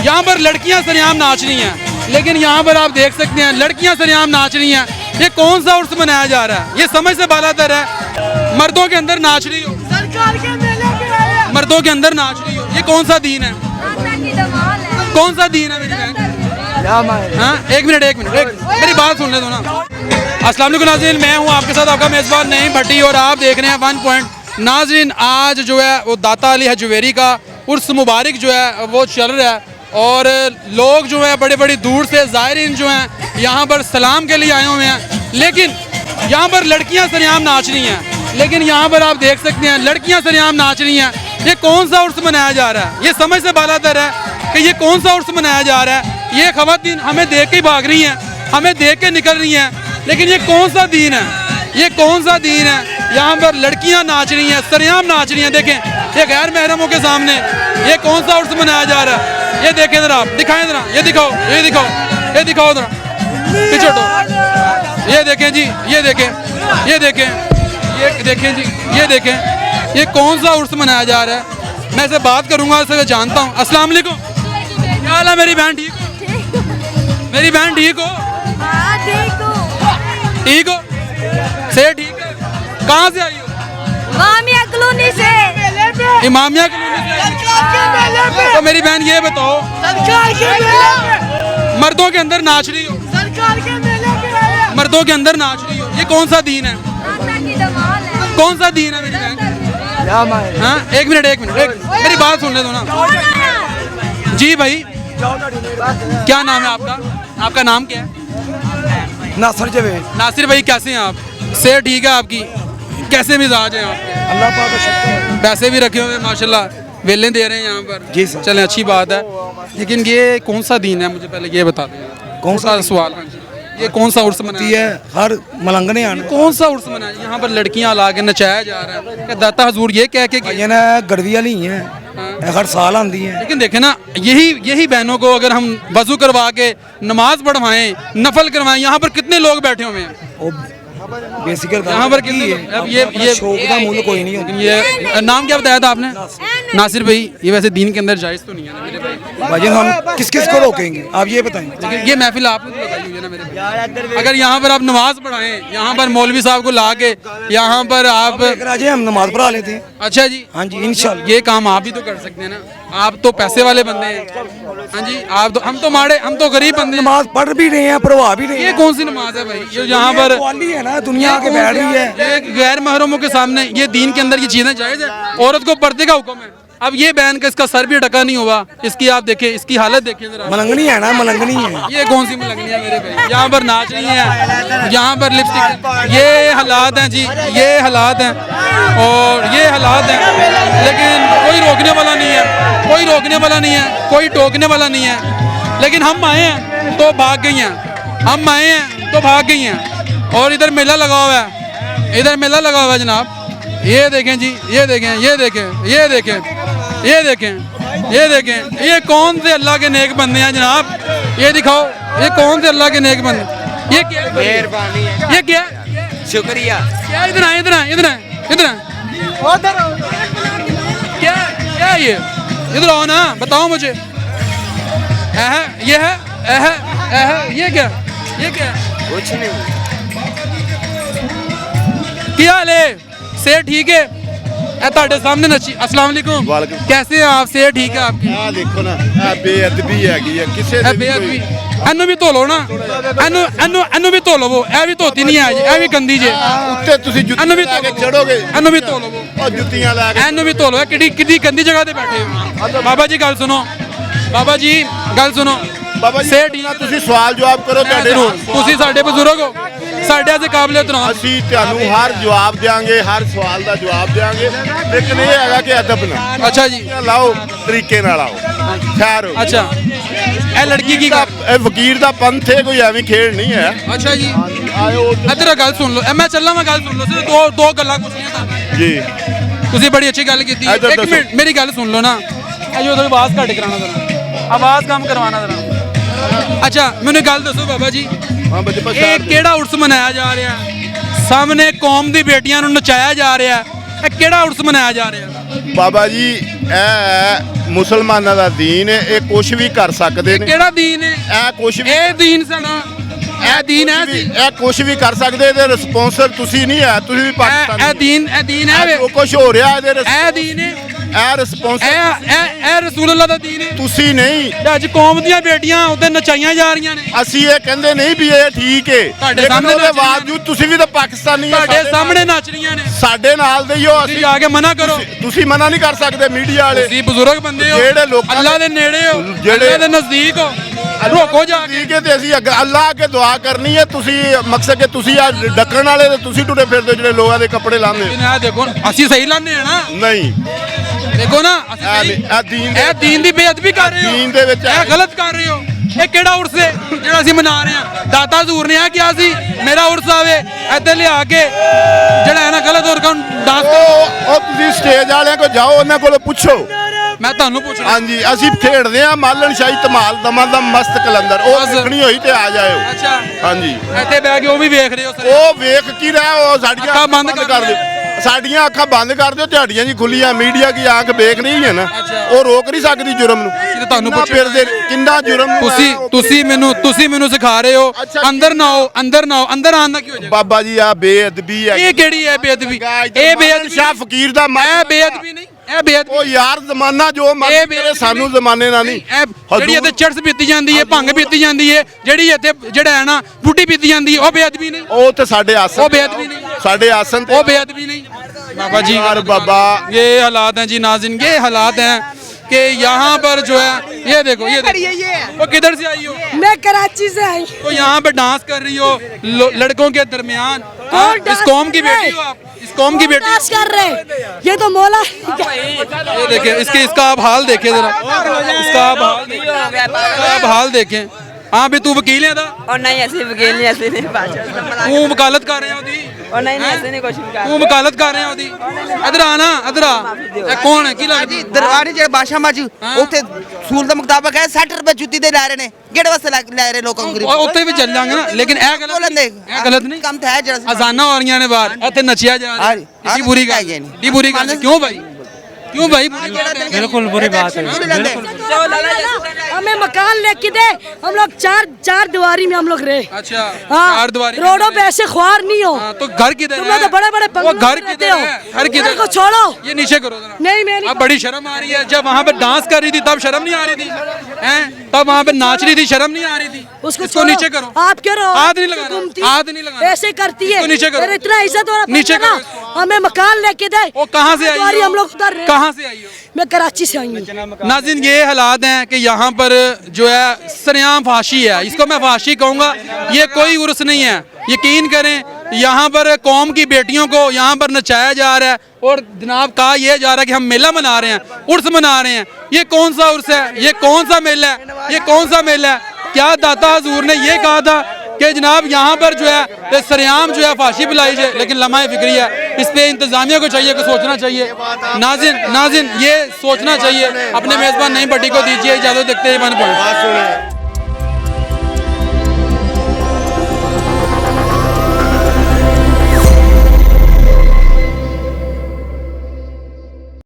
यहाँ पर लड़कियाँ सरेआम नाच रही हैं, लेकिन यहाँ पर आप देख सकते हैं लड़कियाँ सरेआम नाच रही हैं। ये कौन सा उर्स मनाया जा रहा है? ये समझ से बालातर है। मर्दों के अंदर नाच रही हो, सरकार के मेले पे आया। मर्दों के अंदर नाच रही हो, ये कौन सा दीन है? कौन सा दीन है मेरी बहन? हाँ, एक मिनट मेरी बात सुन ले दो ना। अस्सलाम वालेकुम नाज़रीन, मैं हूँ आपके साथ आपका मेज़बान नईम भट्टी और आप देख रहे हैं 1 पॉइंट। नाज़रीन, आज जो है वो दाता अली हजवेरी का उर्स मुबारक जो है वो चल रहा है और लोग जो है बड़े बड़ी दूर से ज़ायरीन जो हैं यहाँ पर सलाम के लिए आए हुए हैं। लेकिन यहाँ पर लड़कियाँ सरेआम नाच रही हैं, लेकिन यहाँ पर आप देख सकते हैं लड़कियाँ सरेआम नाच रही हैं। ये कौन सा उर्स मनाया जा रहा है? ये समझ से बालातर है कि ये कौन सा उर्स मनाया जा रहा है। ये ख़वातीन हमें देख के भाग रही हैं, हमें देख के निकल रही हैं, लेकिन ये कौन सा दीन है? ये कौन सा दीन है? यहाँ पर लड़कियाँ नाच रही हैं, सरेआम नाच रही हैं। देखें, ये गैर महरमों के सामने ये कौन सा उर्स मनाया जा रहा है? ये देखें ज़रा, आप दिखाएं ज़रा, ये दिखाओ ज़रा, पीछे हटो। ये देखें जी, ये देखें जी, ये देखें, ये कौन सा उर्स मनाया जा रहा है? मैं इसे बात करूँगा, इसे जानता हूँ। अस्सलाम वालेकुम, क्या हाल है मेरी बहन? ठीक हो? मेरी बहन ठीक हो? ठीक हो से? ठीक है। कहाँ से आई हो? इमामिया कॉलोनी से। इमामिया कॉलोनी से। तो मेरी बहन ये बताओ, सरकार के मेले पे। मर्दों के अंदर नाच रही हो, सरकार के मेले पे आया। मर्दों के अंदर नाच रही हो, ये कौन सा दीन है? कौन सा दीन है मेरी बहन? हाँ, एक मिनट मेरी बात सुन ले दो ना। जी भाई, क्या नाम है आपका? आपका नाम क्या है? नासिर जावेद। नासिर भाई, कैसे हैं आप? सेहत ठीक है आपकी? कैसे मिजाज हैं आपके? अल्लाह पाक का शुक्र है। पैसे भी रखे हुए हैं माशाल्लाह, वेले दे रहे हैं यहाँ पर। जी सर। चलें, अच्छी बात है। लेकिन ये कौन सा दीन है, मुझे पहले ये बता दें। कौन सा सवाल? हाँ जी, ये कौन सा उर्स मनाया है? हर मलंगने आने कौन सा उर्स मनाया? यहाँ पर लड़कियाँ ला के नचाया जा रहा है कि दाता हजूर ये कह के ये ना गड़वी वाली हैं, हर साल आती हैं। लेकिन देखे ना, यही बहनों को अगर हम वजू करवा के नमाज पढ़वाएं, नफल करवाएं, यहाँ पर कितने लोग बैठे हुए हैं? बेसिकल यहाँ पर कितने लोग? अब ये शौक का मूल्य कोई नहीं होता। ये नाम क्या बताया था आपने? नासिर भाई, ये वैसे दीन के अंदर जायज़ तो नहीं है ना मेरे भाई? भाईजान, हम किस किस को रोकेंगे, आप ये बताएं। लेकिन ये महफिल आपने तो लगाई हुई है ना मेरे भाई। अगर यहाँ पर आप नमाज पढ़ाएं, यहाँ पर मौलवी साहब को ला के यहाँ पर आप हम नमाज पढ़ा लेते हैं। अच्छा जी, हाँ जी, इंशाल्लाह। ये काम आप भी तो कर सकते हैं ना, आप तो पैसे वाले बंदे हैं। हाँ जी, आप तो, हम तो गरीब बंदे हैं। नमाज पढ़ भी रहे हैं, पढ़वा भी रहे हैं। ये कौन सी नमाज है भाई? ये यहाँ पर है ना, दुनिया के बैठ रही है। ये गैर महरमों के सामने ये दीन के अंदर ये चीजें जायज है? औरत को पर्दे का हुक्म है। अब ये बहन का इसका सर भी ढका नहीं हुआ, इसकी आप देखें, इसकी हालत देखें जरा। मलंगनी है ना, मलंगनी है। ये कौन सी मलंगनी है मेरे भाई? यहाँ पर नाच रही है, यहाँ पर लिपस्टिक, ये हालात हैं जी, ये हालात हैं और ये हालात हैं। लेकिन कोई रोकने वाला नहीं है, कोई रोकने वाला नहीं है, कोई टोकने वाला नहीं है। लेकिन हम आए हैं तो भाग गई हैं, हम आए हैं तो भाग गई हैं। और इधर मेला लगा हुआ है, इधर मेला लगा हुआ है जनाब। ये देखें जी, ये देखें, ये देखें, ये देखें, ये देखें, ये देखें, ये कौन से अल्लाह के नेक बंदे हैं जनाब? ये दिखाओ, ये कौन से अल्लाह के नेक बंदे? ये क्या मेहरबानी है, ये क्या शुक्रिया। क्या? इधर आए, इधर आए, इधर आए, इधर आए। क्या क्या है ये? इधर आओ ना, बताओ मुझे। ये है, ये क्या? ये क्या? कुछ नहीं। क्या हाल है? सेहत ठीक है? ਤੁਹਾਡੇ ਸਾਹਮਣੇ ਨੱਚੀ। अस्सलाम वालेकुम, कैसे हैं आप? सेहत ठीक है आपकी? ਆ ਦੇਖੋ ਨਾ, ਆ ਬੇਅਦਬੀ ਹੈਗੀ ਆ ਕਿਸੇ ਦੀ ਬੇਅਦਬੀ। ਇਹਨੂੰ ਵੀ ਧੋ ਲਓ ਨਾ, ਇਹਨੂੰ ਵੀ ਧੋ ਲਵੋ। ਇਹ ਵੀ ਧੋਤੀ ਨਹੀਂ ਹੈ ਜੀ, ਇਹ ਵੀ ਗੰਦੀ ਜੇ। ਉੱਤੇ ਤੁਸੀਂ ਇਹਨੂੰ ਵੀ ਜੁੱਤੀ ਲਾ ਧੋ ਕੇ ਚੜੋਗੇ, ਇਹਨੂੰ ਵੀ ਧੋ ਲਵੋ। ਉਹ ਜੁੱਤੀਆਂ ਲਾ ਕੇ ਇਹਨੂੰ ਵੀ ਧੋ ਲਓ। ਕਿੱਡੀ ਗੰਦੀ ਜਗ੍ਹਾ ਤੇ ਬੈਠੇ ਹੋ। ਬਾਬਾ ਜੀ ਗੱਲ ਸੁਣੋ, ਬਾਬਾ ਜੀ ਗੱਲ ਸੁਣੋ। ਬਾਬਾ ਜੀ ਸਿਹਤ ਠੀਕ? ਤੁਸੀਂ ਸਵਾਲ ਜਵਾਬ ਕਰੋ ਤੁਹਾਡੇ ਨਾਲ। ਤੁਸੀਂ ਸਾਡੇ ਬਜ਼ੁਰਗ ਹੋ, ਸਾਡੇ ਵਾਸਤੇ ਕਾਬਲੇ ਇਤਰਾਮ। ਅਸੀਂ ਤੁਹਾਨੂੰ ਹਰ ਜਵਾਬ ਦੇਾਂਗੇ, ਹਰ ਸਵਾਲ ਦਾ ਜਵਾਬ ਦੇਾਂਗੇ, ਲੇਕਿਨ ਇਹ ਹੈਗਾ ਕਿ ਅਦਬ ਨਾਲ। ਅੱਛਾ ਜੀ, ਲਾਓ, ਤਰੀਕੇ ਨਾਲ ਆਓ, ਖੈਰ ਹੋ। ਅੱਛਾ, ਇਹ ਲੜਕੀ ਕੀ ਕਰ? ਇਹ ਫਕੀਰ ਦਾ ਪੰਥ ਹੈ, ਕੋਈ ਐਵੇਂ ਖੇਡ ਨਹੀਂ ਹੈ। ਅੱਛਾ ਜੀ, ਆਇਓ ਇੱਧਰ ਗੱਲ ਸੁਣ ਲਓ। ਮੈਂ ਚੱਲਾਂ, ਮੈਂ ਗੱਲ ਸੁਣ ਲਓ। ਸਿਰਫ ਦੋ ਗੱਲਾਂ ਪੁੱਛਣੀਆਂ ਤੁਹਾਨੂੰ ਜੀ। ਤੁਸੀਂ ਬੜੀ ਅੱਛੀ ਗੱਲ ਕੀਤੀ। ਇੱਧਰ ਇੱਕ ਦੱਸੋ। ਮਿੰਟ ਮੇਰੀ ਗੱਲ ਸੁਣ ਲਓ ਨਾ। ਅਜੋ ਥੋੜੀ ਆਵਾਜ਼ ਘੱਟ ਕਰਾਣਾ ਜ਼ਰਾ, ਆਵਾਜ਼ ਕਮ ਕਰਵਾਣਾ ਜ਼ਰਾ। ਅੱਛਾ, ਮੈਨੂੰ ਗੱਲ ਦੱਸੋ ਬਾਬਾ ਜੀ, ਹਾਂ ਬੱਚੇ ਇਹ ਕਿਹੜਾ ਉਰਸ ਮਨਾਇਆ ਜਾ ਰਿਹਾ? ਸਾਹਮਣੇ ਕੌਮ ਦੀ ਬੇਟੀਆਂ ਨੂੰ ਨਚਾਇਆ ਜਾ ਰਿਹਾ, ਇਹ ਕਿਹੜਾ ਉਰਸ ਮਨਾਇਆ ਜਾ ਰਿਹਾ? ਬਾਬਾ ਜੀ ਇਹ ਮੁਸਲਮਾਨਾਂ ਦਾ ਦੀਨ ਹੈ, ਇਹ ਕੁਝ ਵੀ ਕਰ ਸਕਦੇ ਨੇ। ਕਿਹੜਾ ਦੀਨ ਹੈ ਇਹ ਕੁਝ ਵੀ ਇਹ ਦੀਨ ਸਾਡਾ ਇਹ ਦੀਨ ਹੈ ਸੀ ਇਹ ਕੁਝ ਵੀ ਕਰ ਸਕਦੇ, ਇਹਦੇ ਰਿਸਪੌਂਸਰ ਤੁਸੀਂ ਨਹੀਂ ਹੈ, ਤੁਸੀਂ ਵੀ ਪਾਕਿਸਤਾਨੀ ਇਹ ਦੀਨ ਹੈ ਵੇ ਜੋ ਕੁਝ ਹੋ ਰਿਹਾ ਇਹਦੇ ਇਹ ਦੀਨ ਹੈ ਇਹ ਰਿਸਪੌਂਸਰ ਇਹ ਰਸੂਲ ਅੱਲਾਹ ਦਾ ਦੀਨ ਹੈ। ਤੁਸੀਂ ਨਹੀਂ। ਤੇ ਅੱਜ ਕੌਮ ਦੀਆਂ ਬੇਟੀਆਂ ਉੱਤੇ ਨਚਾਈਆਂ ਜਾ ਰਹੀਆਂ ਨੇ। ਅਸੀਂ ਇਹ ਕਹਿੰਦੇ ਨਹੀਂ ਵੀ ਇਹ ਠੀਕ ਹੈ, ਤੁਹਾਡੇ ਲੇਕਿਨ ਸਾਹਮਣੇ ਉਹਦੇ ਨੱਚ ਰਹੀਆਂ ਬਾਵਜੂਦ ਤੁਸੀਂ ਵੀ ਤਾਂ ਪਾਕਿਸਤਾਨੀ ਹੋ। ਤੁਹਾਡੇ ਸਾਹਮਣੇ ਨੱਚ ਰਹੀਆਂ ਨੇ, ਸਾਡੇ ਨਾਲ ਦੇ ਹੀ ਹੋ। ਤੁਸੀਂ ਜਾ ਕੇ ਮਨਾ ਕਰੋ। ਤੁਸੀਂ ਮਨਾ ਨਹੀਂ ਕਰ ਸਕਦੇ ਮੀਡੀਆ ਵਾਲੇ। ਤੁਸੀਂ ਬਜ਼ੁਰਗ ਬੰਦੇ ਹੋ, ਜਿਹੜੇ ਲੋਕਾਂ ਅੱਲਾਹ ਦੇ ਨੇੜੇ ਹੋ, ਜਿਹੜੇ- ਅੱਲਾਹ ਦੇ ਨਜ਼ਦੀਕ ਹੋ, ਰੋਕੋ ਜਾ ਕੇ। ਠੀਕ ਹੈ ਤੇ ਅਸੀਂ ਅੱਲਾਹ ਅੱਗੇ ਦੁਆ ਕਰਨੀ ਹੈ। ਤੁਸੀਂ ਮਕਸਦ ਕਿ ਤੁਸੀਂ ਆ ਡੱਕਣ ਵਾਲੇ ਤੇ ਤੁਸੀਂ ਟੁੱਟੇ ਫਿਰਦੇ ਜਿਹੜੇ ਲੋਕਾਂ ਦੇ ਕੱਪੜੇ ਲਾਉਂਦੇ ਹੋ। ਇਹ ਦੇਖੋ ਅਸੀਂ ਸਹੀ ਲਾਉਂਦੇ ਆ ਨਾ, ਨਹੀਂ ਦੇਖੋ ਨਾ ਅਸੀਂ ਸਹੀ ਇਹ ਦੀਨ ਦੀ ਬੇਅਦਬੀ ਕਰ ਰਹੇ ਹੋ, ਦੀਨ ਦੇ ਵਿੱਚ ਇਹ ਗਲਤ ਕਰ ਰਹੇ ਹੋ। ਇਹ ਕਿਹੜਾ ਉਰਸ ਹੈ ਜਿਹੜਾ ਅਸੀਂ ਮਨਾ ਰਹੇ ਹਾਂ? ਦਾਤਾ ਹਜ਼ੂਰ ਨੇ ਆ ਕਿਹਾ ਸੀ ਮੇਰਾ ਉਰਸ ਆਵੇ ਇੱਥੇ ਲਿਆ ਕੇ ਜਿਹੜਾ ਹੈ ਨਾ ਗਲਤ ਹੋਰ ਕੌਣ ਡਾਂਸ ਕਰੋ। ਉਹ ਤੁਸੀਂ ਸਟੇਜ ਵਾਲਿਆਂ ਕੋਲ ਜਾਓ, ਉਹਨਾਂ ਕੋਲੋਂ ਪੁੱਛੋ। ਮੈਂ ਤੁਹਾਨੂੰ ਪੁੱਛ ਰਿਹਾ। ਹਾਂਜੀ ਅਸੀਂ ਖੇਡਦੇ ਆ ਮਾਲਣ ਸ਼ਾਹੀ ਧਮਾਲ ਦਮਾਂ ਦਾ ਮਸਤ ਕਲੰਦਰ, ਉਹ ਬਸ। ਦੇਖਣੀ ਹੋਈ ਤੇ ਆ ਜਾਇਓ। ਅੱਛਾ ਹਾਂਜੀ ਇੱਥੇ ਬਹਿ ਕੇ ਉਹ ਵੀ ਵੇਖ ਰਹੇ ਹੋ ਸਾਰੇ। ਉਹ ਵੇਖ ਕੀ ਰਿਹਾ, ਉਹ ਸਾਡੀਆਂ ਅੱਖਾਂ ਬੰਦ ਕਰ ਦਿਓ। ਸਾਡੀਆਂ ਅੱਖਾਂ ਬੰਦ ਕਰ ਦਿਓ, ਤੁਹਾਡੀਆਂ ਜੀ ਖੁੱਲੀਆਂ ਮੀਡੀਆ ਕੀ ਆਂਖ ਵੇਖ ਨਹੀਂ ਹੈ ਨਾ, ਉਹ ਰੋਕ ਨਹੀਂ ਸਕਦੀ ਜੁਰਮ ਨੂੰ। ਤੁਹਾਨੂੰ ਕਿੰਨਾ ਫਿਰਦੇ ਕਿੰਨਾ ਜੁਰਮ ਨੂੰ ਤੁਸੀਂ ਮੈਨੂੰ ਸਿਖਾ ਰਹੇ ਹੋ ਅੰਦਰ ਨਾ ਆਓ, ਅੰਦਰ ਨਾ ਆਓ। ਅੰਦਰ ਆਉਣ ਦਾ ਕੀ ਹੋ ਜਾਏਗਾ? ਬਾਬਾ ਜੀ ਆ ਬੇਅਦਬੀ ਹੈ। ਇਹ ਕਿਹੜੀ ਹੈ ਬੇਅਦਬੀ? ਇਹ ਬੇਅਦਬੀ ਸ਼ਾਹ ਫਕੀਰ ਦਾ ਇਹ ਬੇਅਦਬੀ ਨਹੀਂ, ਇਹ ਬੇਅਦਬੀ ਉਹ ਯਾਰ ਜ਼ਮਾਨਾ ਜੋ ਮਰਜ਼ੀ ਕਰੇ, ਸਾਨੂੰ ਜ਼ਮਾਨੇ ਨਾਲ ਨਹੀਂ। ਇਹ ਜਿਹੜੀ ਇੱਥੇ ਚਰਸ ਪੀਤੀ ਜਾਂਦੀ ਹੈ, ਭੰਗ ਪੀਤੀ ਜਾਂਦੀ ਹੈ, ਜਿਹੜੀ ਇੱਥੇ ਜਿਹੜਾ ਹੈ ਨਾ ਬੁੱਢੀ ਪੀਤੀ ਜਾਂਦੀ ਹੈ, ਉਹ ਬੇਅਦਬੀ ਨਹੀਂ। ਉਹ ਤੇ ਸਾਡੇ ਆਸਨ, ਉਹ ਬੇਅਦਬੀ ਨਹੀਂ। ਸਾਡੇ ਆਸਨ ਤੇ वो बेअदबी नहीं बाबा जी। यार बाबा ये हालात हैं जी नाज़रीन, ये हालात हैं कि यहाँ पर जो है ये देखो वो किधर से आई हो? मैं कराची से आई। तो यहाँ पे डांस कर रही हो लड़कों के दरमियान। हाँ, इस कौम की बेटी हो आप, इस कौम की बेटी। डांस कर रहे, ये तो मौला। ये देखें इसका आप हाल देखें जरा, इसका आप हाल देखें। हाँ भी तू वकील है और नहीं ऐसे वकील नहीं ऐसे नहीं बात तू वकालत कर रहे हो दी और नहीं ऐसे नहीं कुछ भी कर तू वकालत कर रहे हो दी इधर आना इधर आ ਇਹ ਕੌਣ ਹੈ ਕੀ ਲੱਗਦੀ ਦਰਬਾਰੀ ਜਿਹੜੇ ਬਾਸ਼ਾ ਮਾਜੀ ਉੱਥੇ ਸੂਲ ਦੇ ਮੁਤਾਬਕ ਹੈ 60 ਰੁਪਏ ਜੁੱਤੀ ਦੇ ਲੈ ਰਹੇ ਨੇ, ਕਿਹੜੇ ਵਾਸਤੇ ਲੈ ਰਹੇ ਲੋਕਾਂ ਨੂੰ ਗਰੀਬ? ਉੱਥੇ ਵੀ ਚੱਲ ਜਾਾਂਗੇ ਨਾ, ਲੇਕਿਨ ਇਹ ਗਲਤ ਨਹੀਂ, ਇਹ ਗਲਤ ਨਹੀਂ। ਕੰਮ ਤਾਂ ਹੈ ਜਿਹੜਾ ਅਜ਼ਾਨਾਂ ਹੋ ਰਹੀਆਂ ਨੇ ਬਾਹਰ, ਇੱਥੇ ਨੱਚਿਆ ਜਾ ਰਿਹਾ ਹੈ। ਇਹ ਬੁਰੀ ਗੱਲ ਹੈ, ਇਹ ਬੁਰੀ ਗੱਲ ਹੈ। ਕਿਉਂ ਭਾਈ क्यों भाई? बिल्कुल बुरी बात है। हमें मकान लेके दे, हम लोग चार दीवारी में हम लोग रहे। अच्छा हाँ, चार दीवारी रोडों पे ऐसे ख्वार नहीं हो। हाँ, तो घर किधर तुम लोग तो बड़े बड़े वो घर किधर है? घर किधर को छोड़ो। ये नीचे करो जरा। नहीं मैं नहीं। अब बड़ी शर्म आ रही है, जब वहाँ पे डांस कर रही थी तब शर्म नहीं आ रही थी हैं? तब वहाँ पे नाच रही थी, शर्म नहीं आ रही थी। इसको नीचे करो। आप क्यों रहो? हाथ नहीं लगाना, हाथ नहीं लगाना। ऐसे करती है, नीचे करो। इतना इज्जत वाला नीचे बंदा ना, करो। हमें मकान लेके दे। वो कहाँ से आई दीवारी हो? हम लोग उधर रहे। कहाँ से आई हो? मैं कराची से आई हूँ। नाज़रीन ये हालात हैं कि यहाँ पर जो है सरेआम फाशी है, इसको मैं फाशी कहूँगा। ये कोई उर्स नहीं है, यकीन करें। यहाँ पर कौम की बेटियों को यहाँ पर नचाया जा रहा है और जनाब कहा यह जा रहा है कि हम मेला मना रहे हैं, उर्स मना रहे हैं। ये कौन सा उर्स है? ये कौन सा मेला है? ये कौन सा मेला है? क्या दाता हजूर ने ये कहा था कि जनाब यहाँ पर जो है सरेआम जो है फांसी पिलाई जाए? लेकिन लम्हा फिक्री है, इस पे इंतजामिया को चाहिए कि सोचना चाहिए। नाज़रीन ये सोचना चाहिए। अपने मेज़बान नई भट्टी को दीजिए इजाज़त, देखते हैं 1 पॉइंट।